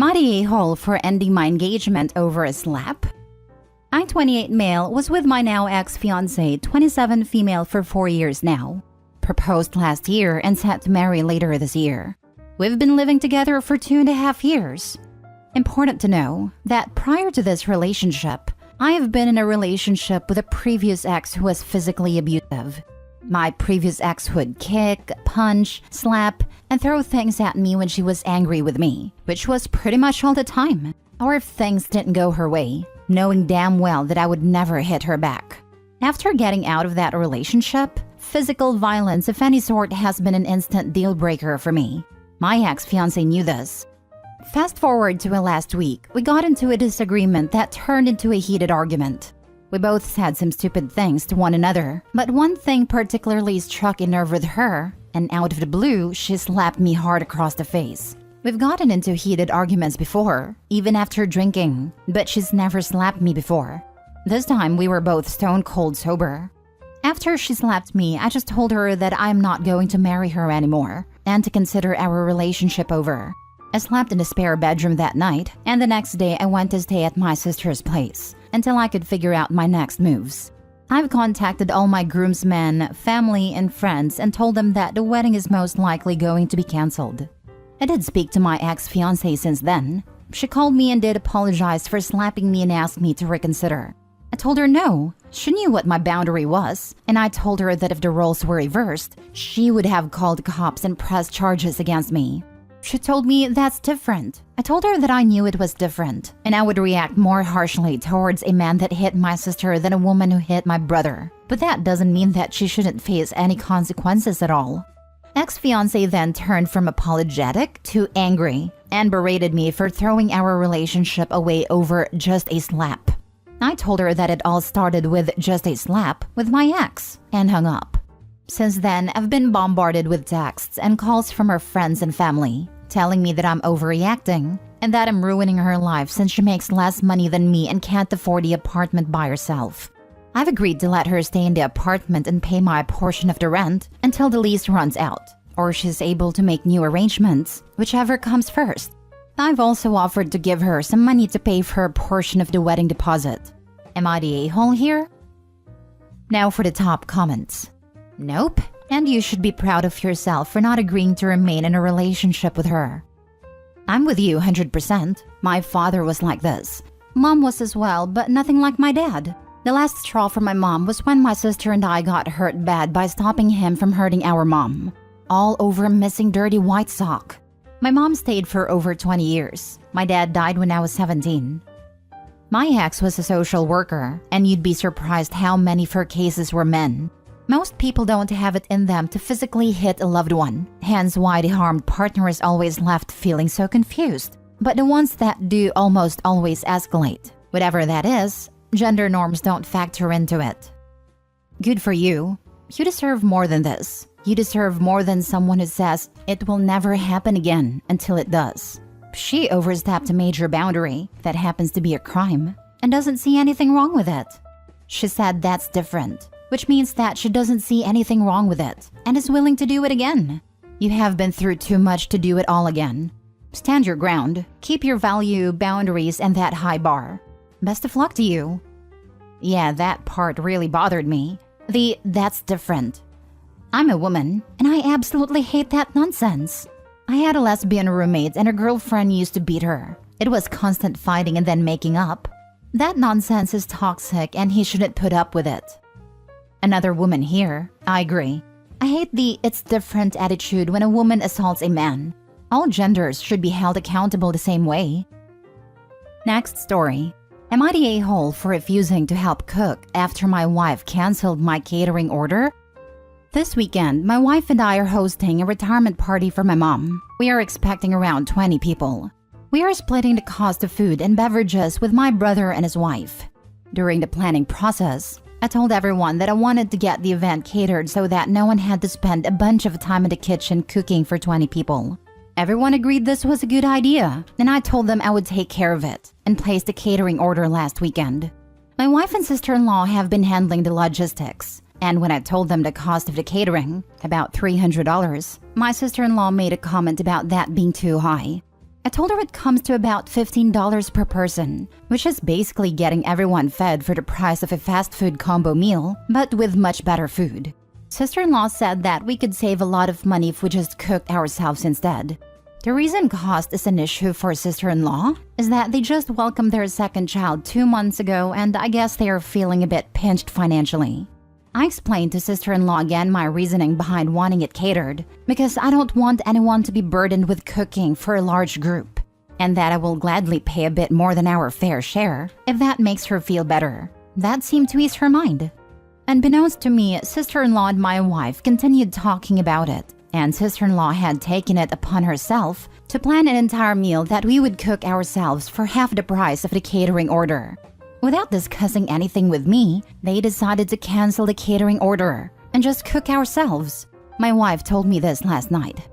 I the a-hole for ending my engagement over a slap? I, 28 male, was with my now ex-fiancée, 27 female for 4 years now. Proposed last year and set to marry later this year. We've been living together for 2.5 years. Important to know that prior to this relationship, I have been in a relationship with a previous ex who was physically abusive. My previous ex would kick, punch, slap, and throw things at me when she was angry with me, which was pretty much all the time. Or if things didn't go her way, knowing damn well that I would never hit her back. After getting out of that relationship, physical violence of any sort has been an instant deal breaker for me. My ex-fiancé knew this. Fast forward to last week, we got into a disagreement that turned into a heated argument. We both said some stupid things to one another, but one thing particularly struck a nerve with her, and out of the blue, she slapped me hard across the face. We've gotten into heated arguments before, even after drinking, but she's never slapped me before. This time, we were both stone cold sober. After she slapped me, I just told her that I'm not going to marry her anymore, and to consider our relationship over. I slept in the spare bedroom that night, and the next day I went to stay at my sister's place until I could figure out my next moves. I've contacted all my groomsmen, family, and friends and told them that the wedding is most likely going to be cancelled. I did speak to my ex-fiancée since then. She called me and did apologize for slapping me and asked me to reconsider. I told her no. She knew what my boundary was, and I told her that if the roles were reversed, she would have called cops and pressed charges against me. She told me that's different. I told her that I knew it was different, and I would react more harshly towards a man that hit my sister than a woman who hit my brother. But that doesn't mean that she shouldn't face any consequences at all. Ex-fiancé then turned from apologetic to angry and berated me for throwing our relationship away over just a slap. I told her that it all started with just a slap with my ex and hung up. Since then, I've been bombarded with texts and calls from her friends and family, telling me that I'm overreacting and that I'm ruining her life since she makes less money than me and can't afford the apartment by herself. I've agreed to let her stay in the apartment and pay my portion of the rent until the lease runs out, or she's able to make new arrangements, whichever comes first. I've also offered to give her some money to pay for her portion of the wedding deposit. Am I the a-hole here? Now for the top comments. Nope, and you should be proud of yourself for not agreeing to remain in a relationship with her. I'm with you 100%. My father was like this. Mom was as well, but nothing like my dad. The last straw for my mom was when my sister and I got hurt bad by stopping him from hurting our mom. All over a missing dirty white sock. My mom stayed for over 20 years. My dad died when I was 17. My ex was a social worker, and you'd be surprised how many of her cases were men. Most people don't have it in them to physically hit a loved one, hence why the harmed partner is always left feeling so confused. But the ones that do almost always escalate. Whatever that is, gender norms don't factor into it. Good for you. You deserve more than this. You deserve more than someone who says it will never happen again until it does. She overstepped a major boundary that happens to be a crime and doesn't see anything wrong with it. She said that's different, which means that she doesn't see anything wrong with it and is willing to do it again. You have been through too much to do it all again. Stand your ground, keep your value, boundaries, and that high bar. Best of luck to you. Yeah, that part really bothered me. That's different. I'm a woman, and I absolutely hate that nonsense. I had a lesbian roommate and her girlfriend used to beat her. It was constant fighting and then making up. That nonsense is toxic and he shouldn't put up with it. Another woman here, I agree. I hate the "it's different" attitude when a woman assaults a man. All genders should be held accountable the same way. Next story. Am I the a-hole for refusing to help cook after my wife canceled my catering order? This weekend, my wife and I are hosting a retirement party for my mom. We are expecting around 20 people. We are splitting the cost of food and beverages with my brother and his wife. During the planning process, I told everyone that I wanted to get the event catered so that no one had to spend a bunch of time in the kitchen cooking for 20 people. Everyone agreed this was a good idea, and I told them I would take care of it and placed a catering order last weekend. My wife and sister-in-law have been handling the logistics, and when I told them the cost of the catering, about $300, my sister-in-law made a comment about that being too high. I told her it comes to about $15 per person, which is basically getting everyone fed for the price of a fast food combo meal, but with much better food. Sister-in-law said that we could save a lot of money if we just cooked ourselves instead. The reason cost is an issue for sister-in-law is that they just welcomed their second child 2 months ago, and I guess they are feeling a bit pinched financially. I explained to sister-in-law again my reasoning behind wanting it catered, because I don't want anyone to be burdened with cooking for a large group, and that I will gladly pay a bit more than our fair share if that makes her feel better. That seemed to ease her mind. Unbeknownst to me, sister-in-law and my wife continued talking about it, and sister-in-law had taken it upon herself to plan an entire meal that we would cook ourselves for half the price of the catering order. Without discussing anything with me, they decided to cancel the catering order and just cook ourselves. My wife told me this last night.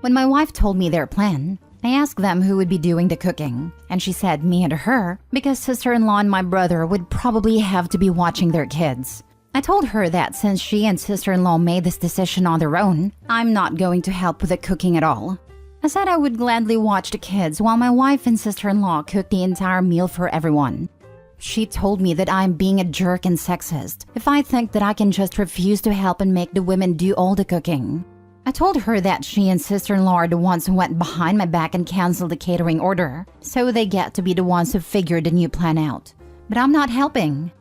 When my wife told me their plan, I asked them who would be doing the cooking, and she said me and her because sister-in-law and my brother would probably have to be watching their kids. I told her that since she and sister-in-law made this decision on their own, I'm not going to help with the cooking at all. I said I would gladly watch the kids while my wife and sister-in-law cooked the entire meal for everyone. She told me that I'm being a jerk and sexist if I think that I can just refuse to help and make the women do all the cooking. I told her that she and sister-in-law are the ones who went behind my back and canceled the catering order, so they get to be the ones who figured the new plan out. But I'm not helping.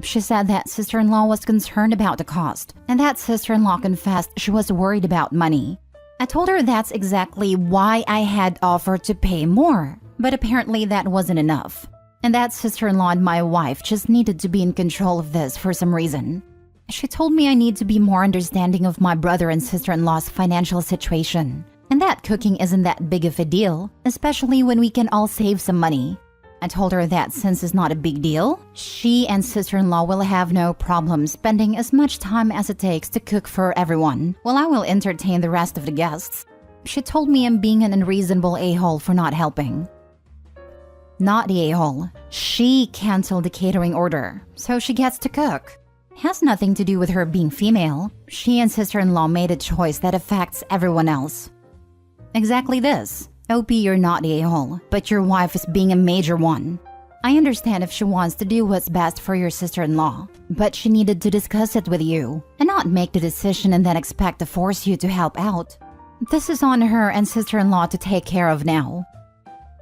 She said that sister-in-law was concerned about the cost, and that sister-in-law confessed she was worried about money. I told her that's exactly why I had offered to pay more, but apparently that wasn't enough. And that sister-in-law and my wife just needed to be in control of this for some reason. She told me I need to be more understanding of my brother and sister-in-law's financial situation, and that cooking isn't that big of a deal, especially when we can all save some money. I told her that since it's not a big deal, she and sister-in-law will have no problem spending as much time as it takes to cook for everyone, while I will entertain the rest of the guests. She told me I'm being an unreasonable a-hole for not helping. Not the a-hole. She canceled the catering order, so she gets to cook. Has nothing to do with her being female. She and sister-in-law made a choice that affects everyone else. Exactly this. OP, you're not the a-hole, but your wife is being a major one. I understand if she wants to do what's best for your sister-in-law, but she needed to discuss it with you, and not make the decision and then expect to force you to help out. This is on her and sister-in-law to take care of now.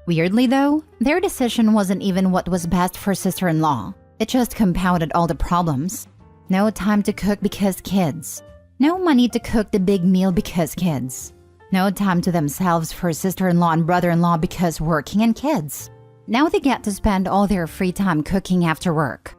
Weirdly though, their decision wasn't even what was best for sister-in-law. It just compounded all the problems. No time to cook because kids. No money to cook the big meal because kids. No time to themselves for sister-in-law and brother-in-law because working and kids. Now they get to spend all their free time cooking after work.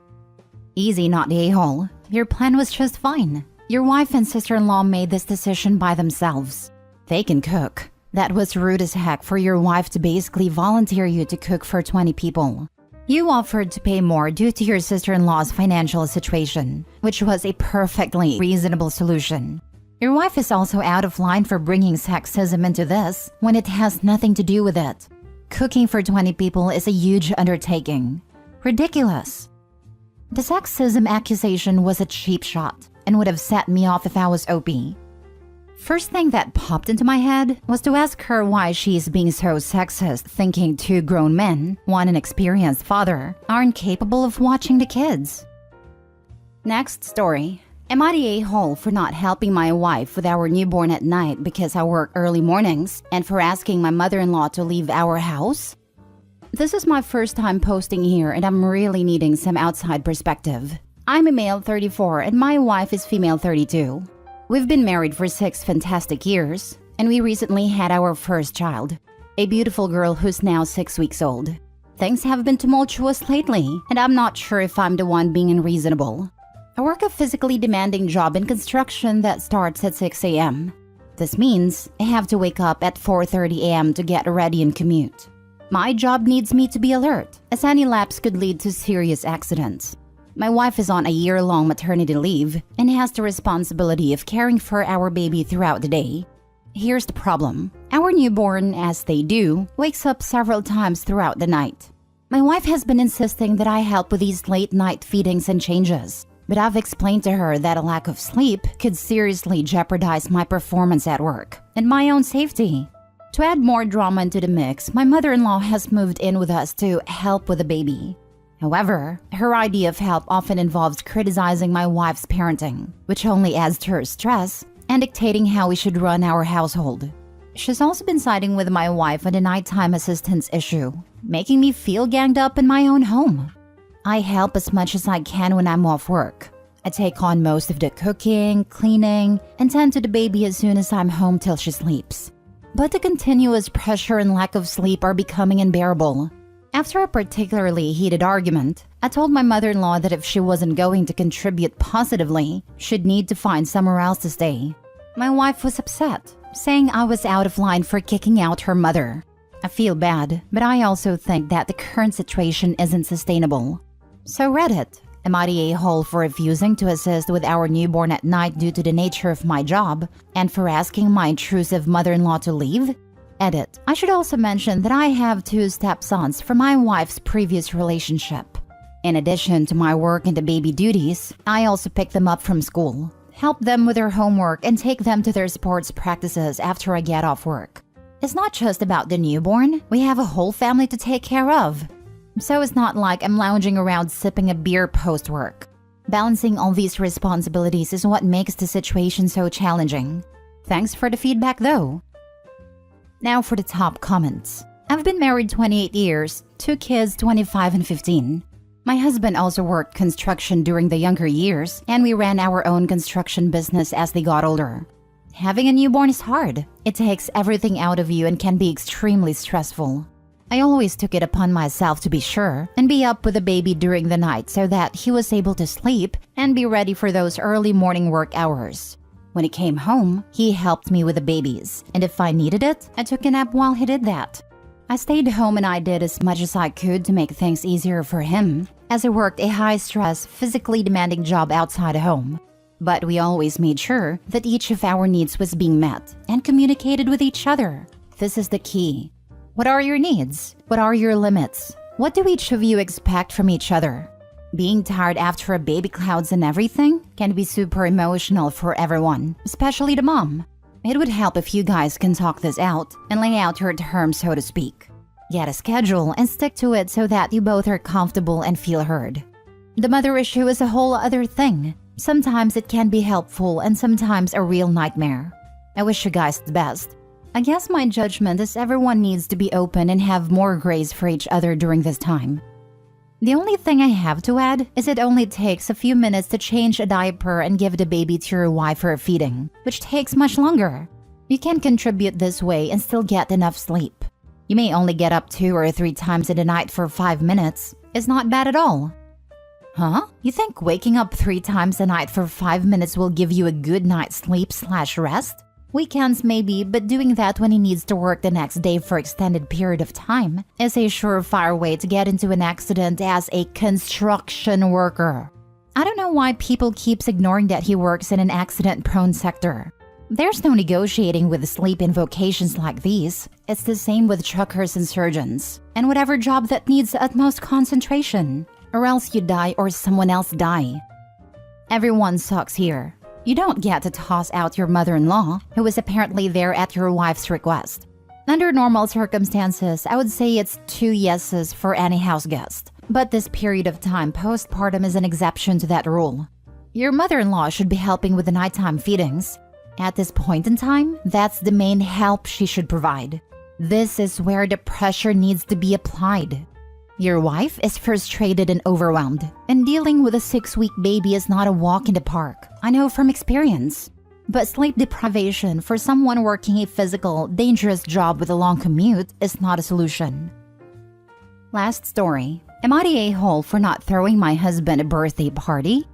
Easy, not the a-hole. Your plan was just fine. Your wife and sister-in-law made this decision by themselves. They can cook. That was rude as heck for your wife to basically volunteer you to cook for 20 people. You offered to pay more due to your sister-in-law's financial situation, which was a perfectly reasonable solution. Your wife is also out of line for bringing sexism into this when it has nothing to do with it. Cooking for 20 people is a huge undertaking. Ridiculous. The sexism accusation was a cheap shot and would have set me off if I was OP. First thing that popped into my head was to ask her why she's being so sexist, thinking 2 grown men, one an experienced father, aren't capable of watching the kids. Next story. Am I the a-hole for not helping my wife with our newborn at night because I work early mornings and for asking my mother-in-law to leave our house? This is my first time posting here and I'm really needing some outside perspective. I'm a male 34 and my wife is female 32. We've been married for 6 fantastic years, and we recently had our first child, a beautiful girl who's now 6 weeks old. Things have been tumultuous lately, and I'm not sure if I'm the one being unreasonable. I work a physically demanding job in construction that starts at 6 a.m. This means I have to wake up at 4:30 a.m. to get ready and commute. My job needs me to be alert, as any lapse could lead to serious accidents. My wife is on a year-long maternity leave and has the responsibility of caring for our baby throughout the day. Here's the problem. Our newborn, as they do, wakes up several times throughout the night. My wife has been insisting that I help with these late-night feedings and changes, but I've explained to her that a lack of sleep could seriously jeopardize my performance at work and my own safety. To add more drama into the mix, my mother-in-law has moved in with us to help with the baby. However, her idea of help often involves criticizing my wife's parenting, which only adds to her stress and dictating how we should run our household. She's also been siding with my wife on the nighttime assistance issue, making me feel ganged up in my own home. I help as much as I can when I'm off work. I take on most of the cooking, cleaning, and tend to the baby as soon as I'm home till she sleeps. But the continuous pressure and lack of sleep are becoming unbearable. After a particularly heated argument, I told my mother-in-law that if she wasn't going to contribute positively, she'd need to find somewhere else to stay. My wife was upset, saying I was out of line for kicking out her mother. I feel bad, but I also think that the current situation isn't sustainable. So Reddit, am I the a-hole for refusing to assist with our newborn at night due to the nature of my job, and for asking my intrusive mother-in-law to leave? Edit. I should also mention that I have 2 stepsons from my wife's previous relationship. In addition to my work and the baby duties, I also pick them up from school, help them with their homework, and take them to their sports practices after I get off work. It's not just about the newborn, we have a whole family to take care of. So it's not like I'm lounging around sipping a beer post-work. Balancing all these responsibilities is what makes the situation so challenging. Thanks for the feedback though. Now for the top comments. I've been married 28 years, 2 kids 25 and 15. My husband also worked construction during the younger years, and we ran our own construction business as they got older. Having a newborn is hard. It takes everything out of you and can be extremely stressful. I always took it upon myself to be sure and be up with the baby during the night so that he was able to sleep and be ready for those early morning work hours. When he came home, he helped me with the babies, and if I needed it, I took a nap while he did that. I stayed home and I did as much as I could to make things easier for him, as I worked a high-stress, physically demanding job outside home. But we always made sure that each of our needs was being met and communicated with each other. This is the key. What are your needs? What are your limits? What do each of you expect from each other? Being tired after a baby clouds and everything can be super emotional for everyone, especially the mom. It would help if you guys can talk this out and lay out your terms, so to speak. Get a schedule and stick to it so that you both are comfortable and feel heard. The mother issue is a whole other thing. Sometimes it can be helpful and sometimes a real nightmare. I wish you guys the best. I guess my judgment is everyone needs to be open and have more grace for each other during this time. The only thing I have to add is it only takes a few minutes to change a diaper and give the baby to your wife for a feeding, which takes much longer. You can contribute this way and still get enough sleep. You may only get up 2 or 3 times in the night for 5 minutes. It's not bad at all. Huh? You think waking up 3 times a night for 5 minutes will give you a good night's sleep/rest? Weekends maybe, but doing that when he needs to work the next day for extended period of time is a surefire way to get into an accident as a construction worker. I don't know why people keeps ignoring that he works in an accident-prone sector. There's no negotiating with sleep in vocations like these. It's the same with truckers and surgeons, and whatever job that needs the utmost concentration, or else you die or someone else die. Everyone sucks here. You don't get to toss out your mother-in-law, who is apparently there at your wife's request. Under normal circumstances, I would say it's 2 yeses for any house guest. But this period of time postpartum is an exception to that rule. Your mother-in-law should be helping with the nighttime feedings. At this point in time, that's the main help she should provide. This is where the pressure needs to be applied. Your wife is frustrated and overwhelmed, and dealing with a 6-week baby is not a walk in the park. I know from experience. But sleep deprivation for someone working a physical, dangerous job with a long commute is not a solution. Last story. Am I the a-hole for not throwing my husband a birthday party?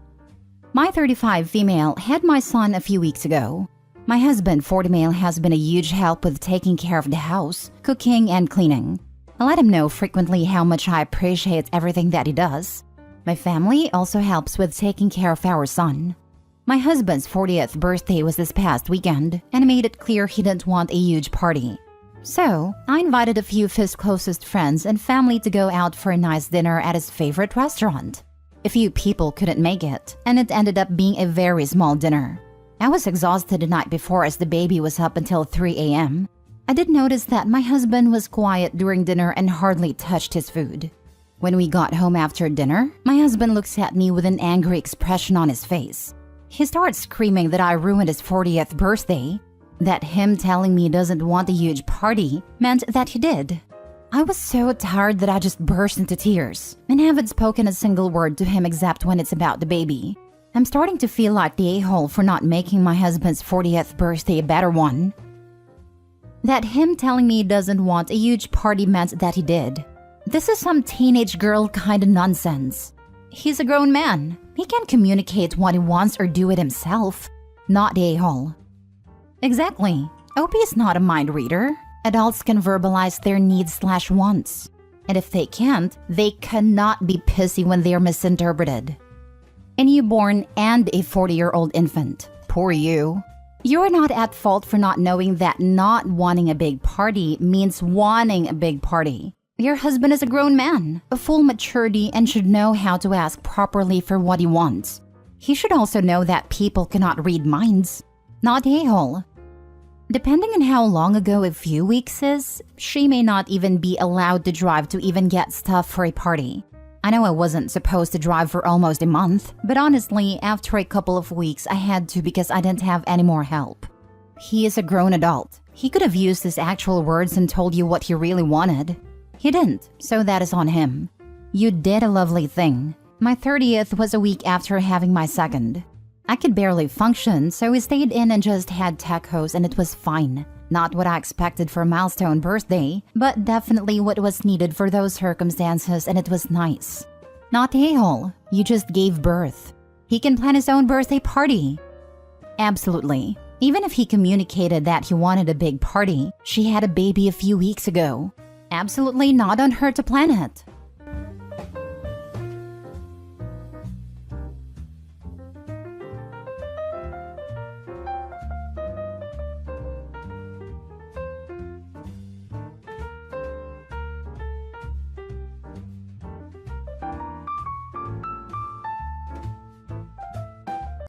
My 35 female had my son a few weeks ago. My husband, 40 male, has been a huge help with taking care of the house, cooking, and cleaning. I let him know frequently how much I appreciate everything that he does. My family also helps with taking care of our son. My husband's 40th birthday was this past weekend, and I made it clear he didn't want a huge party. So, I invited a few of his closest friends and family to go out for a nice dinner at his favorite restaurant. A few people couldn't make it, and it ended up being a very small dinner. I was exhausted the night before as the baby was up until 3 a.m. I did notice that my husband was quiet during dinner and hardly touched his food. When we got home after dinner, my husband looks at me with an angry expression on his face. He starts screaming that I ruined his 40th birthday, that him telling me he doesn't want a huge party meant that he did. I was so tired that I just burst into tears and haven't spoken a single word to him except when it's about the baby. I'm starting to feel like the a-hole for not making my husband's 40th birthday a better one. That him telling me he doesn't want a huge party meant that he did. This is some teenage girl kind of nonsense. He's a grown man. He can communicate what he wants or do it himself, not the a-hole. Exactly. OP is not a mind reader. Adults can verbalize their needs/wants. And if they can't, they cannot be pissy when they are misinterpreted. A newborn and a 40-year-old infant. Poor you. You're not at fault for not knowing that not wanting a big party means wanting a big party. Your husband is a grown man, of full maturity, and should know how to ask properly for what he wants. He should also know that people cannot read minds. Not the a-hole. Depending on how long ago a few weeks is, she may not even be allowed to drive to even get stuff for a party. I know I wasn't supposed to drive for almost a month, but honestly, after a couple of weeks, I had to because I didn't have any more help. He is a grown adult. He could have used his actual words and told you what he really wanted. He didn't, so that is on him. You did a lovely thing. My 30th was a week after having my second. I could barely function, so we stayed in and just had tacos and it was fine. Not what I expected for a milestone birthday, but definitely what was needed for those circumstances, and it was nice. Not the a-hole. You just gave birth. He can plan his own birthday party. Absolutely. Even if he communicated that he wanted a big party, she had a baby a few weeks ago. Absolutely not on her to plan it.